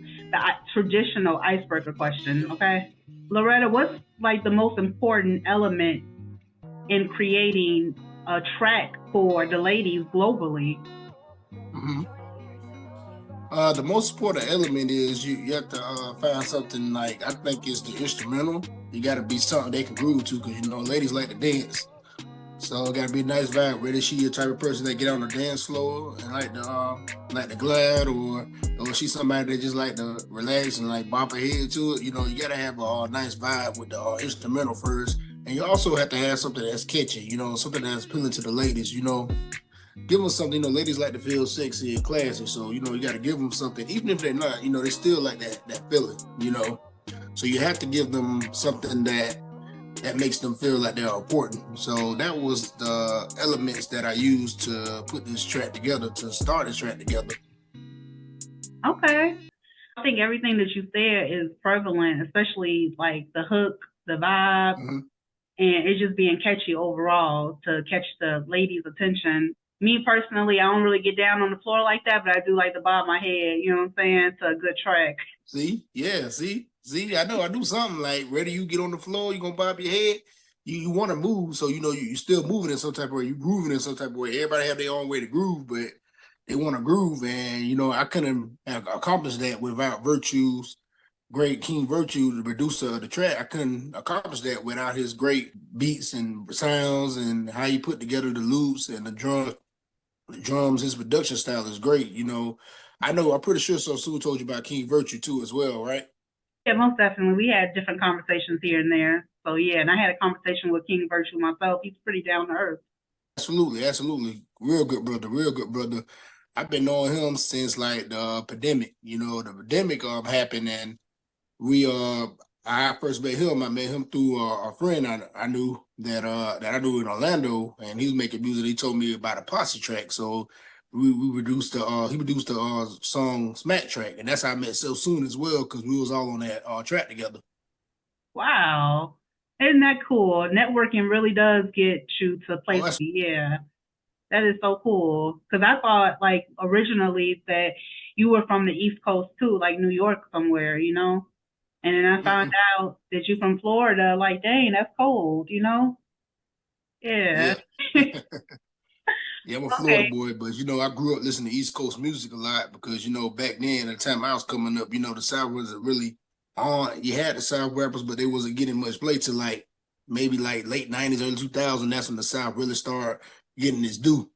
you the traditional icebreaker question, okay? Loretta, what's like the most important element in creating a track for the ladies globally? hmm the most important element is you have to find something like I think it's the instrumental. You got to be something they can groove to because ladies like to dance. So it gotta be a nice vibe. Whether she a type of person that get on the dance floor and like the glad, or she somebody that just like to relax and like bop her head to it. You gotta have a nice vibe with the instrumental first, and you also have to have something that's catchy. Something that's appealing to the ladies. Give them something. Ladies like to feel sexy and classy, so you got to give them something, even if they're not. They still like that feeling. So you have to give them something that makes them feel like they're important. So that was the elements that I used to put this track together, to start this track together. Okay. I think everything that you said is prevalent, especially like the hook, the vibe, hmm and it's just being catchy overall to catch the ladies' attention. Me personally, I don't really get down on the floor like that, but I do like to bob my head, you know what I'm saying, to a good track. See, yeah, see. I know I do something like whether you get on the floor, you gonna bob your head. You want to move, so you still moving in some type of way. You grooving in some type of way. Everybody have their own way to groove, but they want to groove, and I couldn't accomplish that without Virtue's great King Virtue, the producer of the track. I couldn't accomplish that without his great beats and sounds and how he put together the loops and the drums. His production style is great. I know. I'm pretty sure So Sue told you about King Virtue too, as well, right? Yeah, most definitely. We had different conversations here and there. So yeah, and I had a conversation with King Virtue myself. He's pretty down to earth. Absolutely, absolutely. Real good brother, real good brother. I've been knowing him since like the pandemic. The pandemic happened, and we I first met him. I met him through a friend I knew that I knew in Orlando, and he was making music. He told me about a posse track, so we produced the he produced the song Smack Track, and that's how I met So Soon as well, because we was all on that track together. Wow. Isn't that cool? Networking really does get you to Oh, places. Yeah. That is so cool. Because I thought, like, originally that you were from the East Coast too, like New York somewhere, you know? And then I found mm-mm. out that you're from Florida. Like, dang, that's cold, you know? Yeah. Yeah. Yeah, I'm a Florida Okay. boy, but I grew up listening to East Coast music a lot because back then, at the time I was coming up, the South wasn't really on. You had the South rappers, but they wasn't getting much play till like maybe like late '90s, early 2000s. That's when the South really started getting its due.